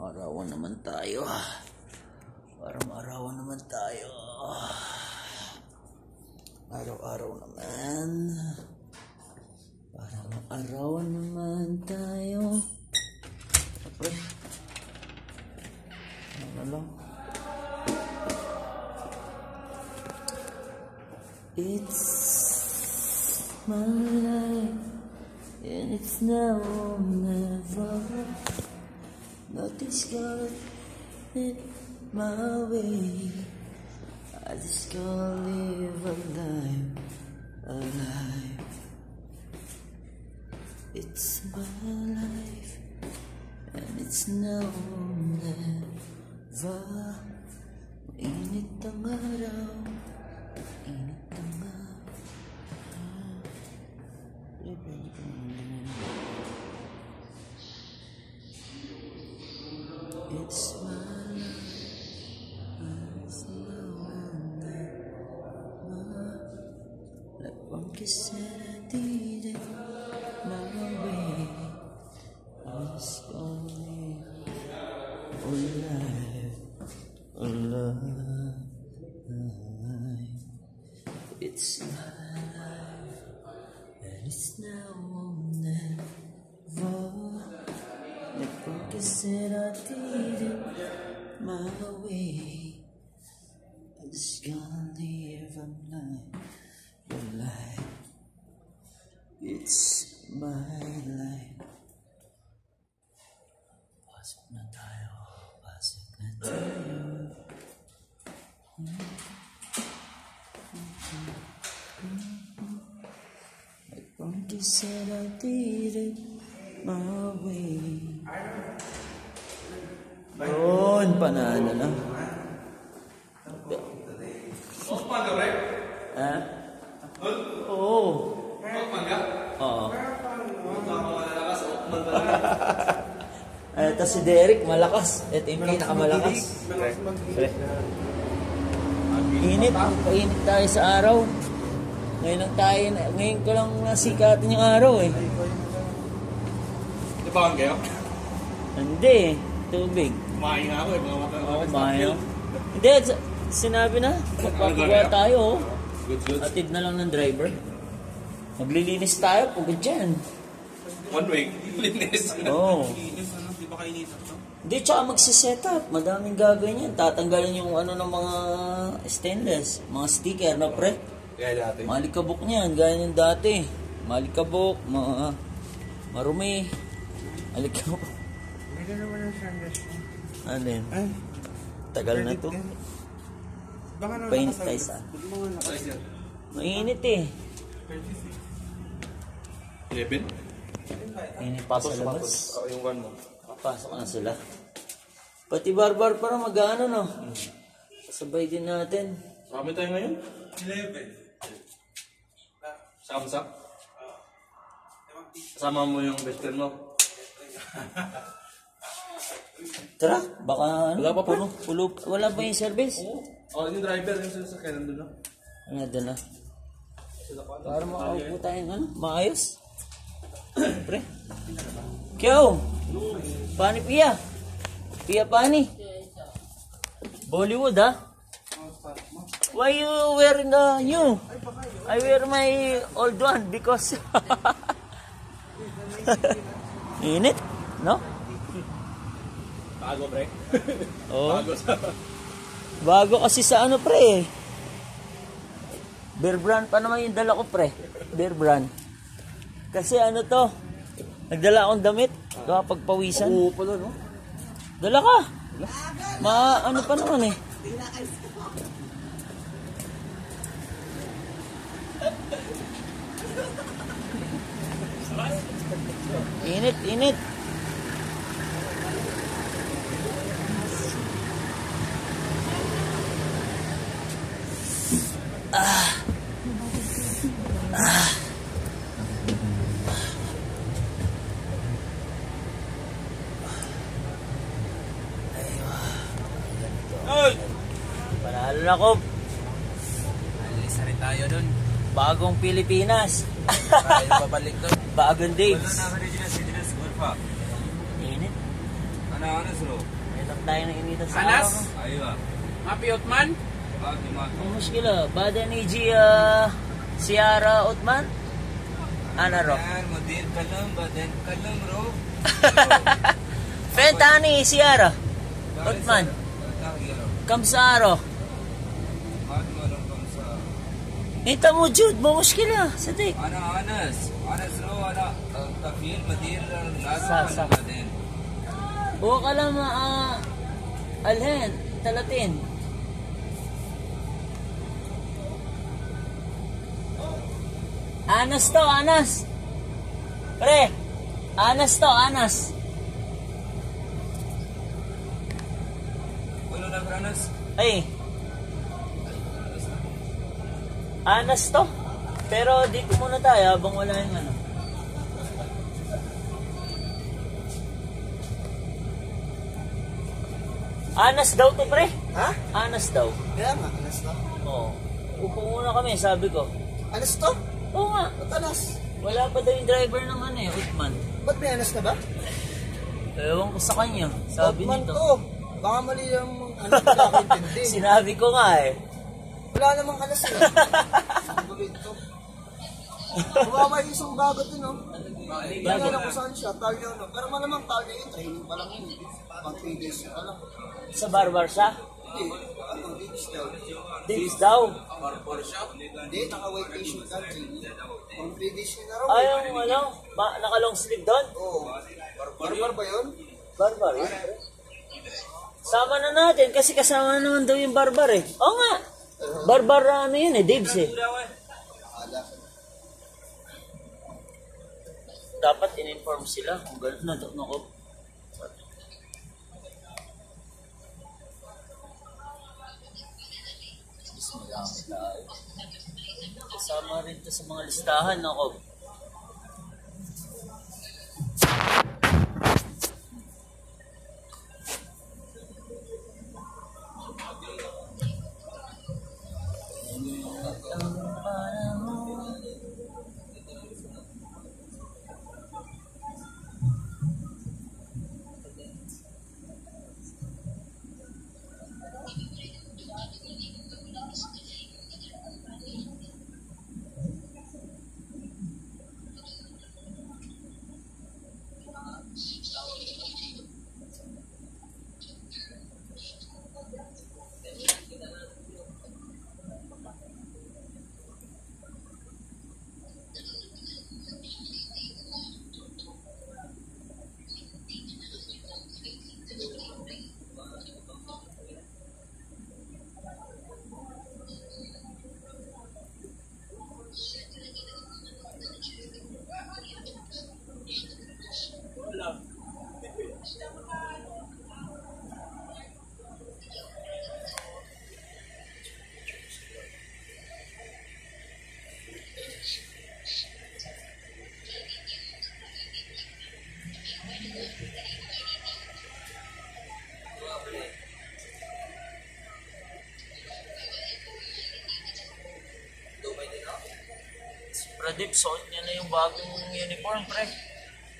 Araw-arawan naman tayo. Araw-arawan naman tayo. Araw-araw naman. Araw-arawan naman tayo. Apa? Ano lang? It's my life, and it's now or never. Nothing's gonna hit my way. I just gonna live a life, alive. It's my life, and it's now or never. Mainit ang araw, init ang araw. It's my life, it's now or never. Like one kiss and I did it my way. I was gonna live alive. It's my life, and it's now or never. Like one kiss and I did it my way. I just gonna live a life. It's my life. Pasok na tayo. Pasok na tayo. Like one kiss and I did it my way. Yun, panalo na. Ha? Oo. Oo. Ito si Derek, malakas. Ito yung pinakamalakas. Init, painit tayo sa araw. Ngayon ko lang nasikatin yung araw eh. Di ba kayo? Hindi, tubig. Kumain nga ako eh, mga mata. Oo, kumain. Hindi, sinabi na, magpapagawa tayo. Good. Atid na lang ng driver. Maglilinis tayo, pagod dyan. 1 week, linis. Oo. Di ba kainitan to? Hindi, tsaka magsiset up. Madaming gagawin yan. Tatanggalin yung ano ng mga stainless, mga sticker na pre. Kaya dati. Malikabok niyan, gaya yung dati. Malikabok, marumi. Malikabok. Hindi naman ang sandals mo. Ano yun? Ay, Tagal na to. baka naman Painit tayo sa. Mainit eh. 11? Mainit pa sa labas. Yung 1 mo. Pasok na sila. Pati barbar para mag-ano no. Sabay din natin. Marami tayo ngayon? 11. Samsak? Kasama mo yung best friend mo? Tara, baka ano, Wala pa pa? pulo. Wala ba yung service? Oo. Yung driver, yung sasakyan nandun na. Ano doon na? Para makaupo tayong ano, maayos. Pre. Kyo! Pani Pia? Pia Pani? Bollywood ha? Why you wearing the new? I wear my old one because init, no? Bago, pre. Oh. Bago sa... Bago kasi sa ano pre. Bear brand pa naman yung dala ko pre. Bear brand. Kasi ano to, nagdala akong damit. Kapag pawisan. Oo pala, no? Dala ka. Ano pa naman eh. Init. Panalo na ko. Alis na rin tayo dun. Bagong Pilipinas. Tayo babalik dun. Bagong days. Wala na original siguro pa. Init. Ano Anas bro. Mayroon tayo na initan sa Anas? araw. Aywa. Mapi Otman? Ang muskila, badan ni Ciara Utman? Ana ro? Yan, model kalam, badan kalam bro. Fenta ni Ciara Utman. Kamsaro. Ita mo Jude, mo muskila, sadik. Anas bro, kafil madir Sa. badan. Buwa ka lang alhen, talatin. Anas to, Anas. Pre, Anas to, Anas. Wala na Anas. Ay. Anas to. Pero dito muna tayo habang wala yung ano. Anas daw to, pre. Ha? Anas daw. Kaya nga, alas to. Oo. Upo muna kami, sabi ko. Alas to? Oo nga. Ba't alas? Wala pa daw yung driver ng ano eh, Utman. Ba't may alas na ba? Ewan ko sa kanya. Sabi Otman nito. to. Baka mali yung ano, pagkakaintindi. Sinabi ko nga eh. Wala namang alas eh. Ang gawin to. Baka may isang bago din, no? Hindi alam kung saan siya, tal yun, no? Pero malamang tal na yun, training pa lang yun. Pang 3 days pa lang. Sa barbar siya? Hindi, ano, days daw. Davis daw. Hindi, naka-white t-shirt ka, training. Pang 3 days yun na raw. Ay, yung ano, naka-long sleeve doon? Oo. Barbar ba yun? Barbar yun. Sama na natin kasi kasama naman daw yung barbar eh. Oo nga. Barbar ano yun eh, Daves eh. Ala. Dapat in-inform sila kung gano'n na doon ako. Kasama rin to sa mga listahan ako. Pradip, suot niya na yung bagong uniform, pre.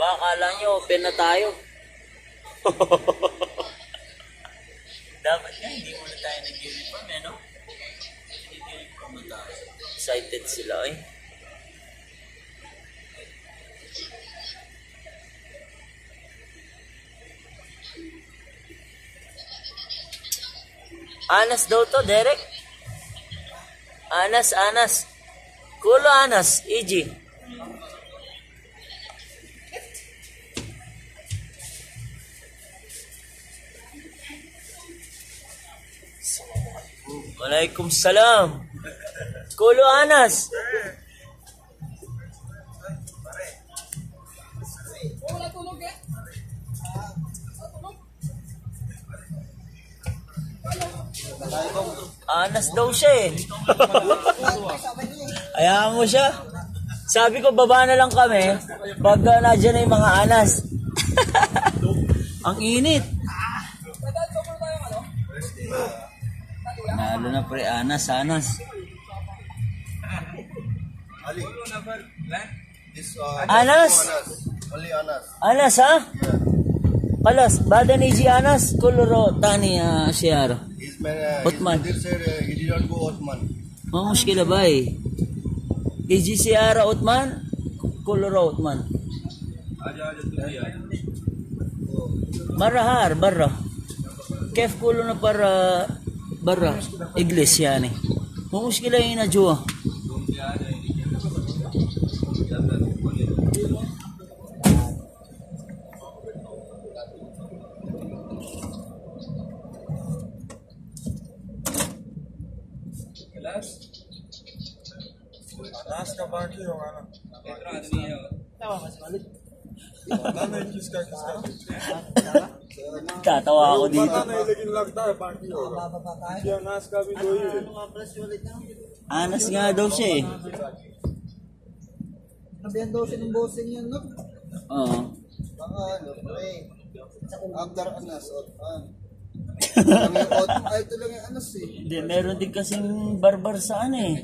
Baka akala nyo, open na tayo. Dapat nga, hindi muna tayo nag-uniform, eh, no? Nag-uniform na tayo. Excited sila, eh. Anas daw to, Derek. Anas. Kulo Anas, Iji. Waalaikumsalam. Kulo Anas. Anas daw siya eh. Hayaan mo siya. Sabi ko baba na lang kami pag nadyan na yung mga anas. Ang init. Nalo na pre, anas. Ali. Anas? Only Anas. Anas ha? Kalas, badan ni Anas, kuluro tani Siara. Otman. He did not go Otman. Muskila ba eh? Iji Siara Otman, kuluro Otman. Marahar, barra. Kef kulo na para barra, iglesia ni. Muskila yung inadyo. Anas का बाकी होगा ना Tatawa ako dito. नहीं लेकिन लगता है बाकी होगा अनाज का भी दो ही है Anas nga daw siya eh. Nabihan daw siya ng bossing yan, no? Oo. Baka ano, pre. After Anas, Otman. Ay, ito lang yung Anas eh. Hindi, meron din kasing barbar sa ano eh.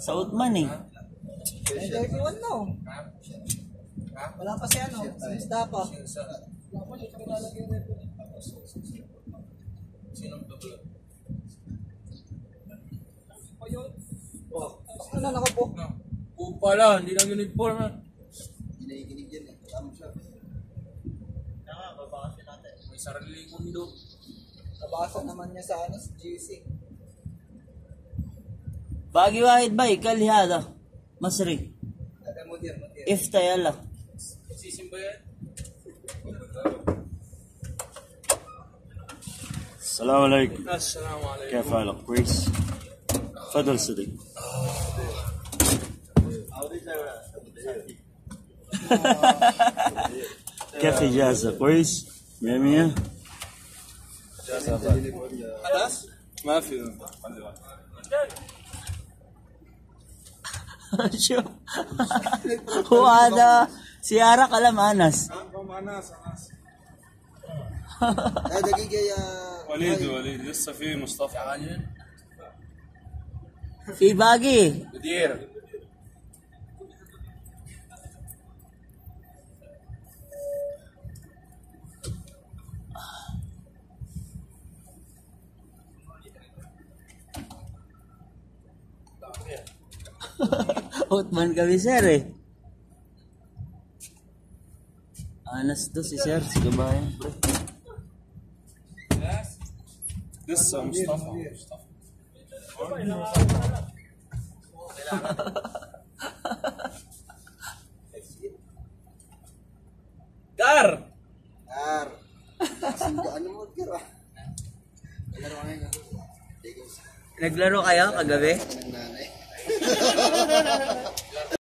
Sa Utman eh. Ay, 31 na oh. Wala pa si ano, si Mustafa. Ano na ka po? Pala, hindi lang uniform. Giniginig yan eh. Tama siya. May sariling mundo. Nabasa naman niya sa Anas, GC. Bagi wahid ba ikal hada. Masri. Ada mudir. Iftay Allah. Sisimba yan. السلام عليكم Assalamu alaikum. كيف حالك كويس تفضل صديق كيف إجازة كويس مية مية Alas? ما في. شوف هو هذا سيارة قلم أنس. Ay, dagigay وليد لسه في مصطفى. في باقي مدير. Utman kami sir eh. Anas to si sir, si kabayan. لسه مصطفى. Dar! Ar. Ano mo, kira? Naglaro kayo kagabi? Nanay.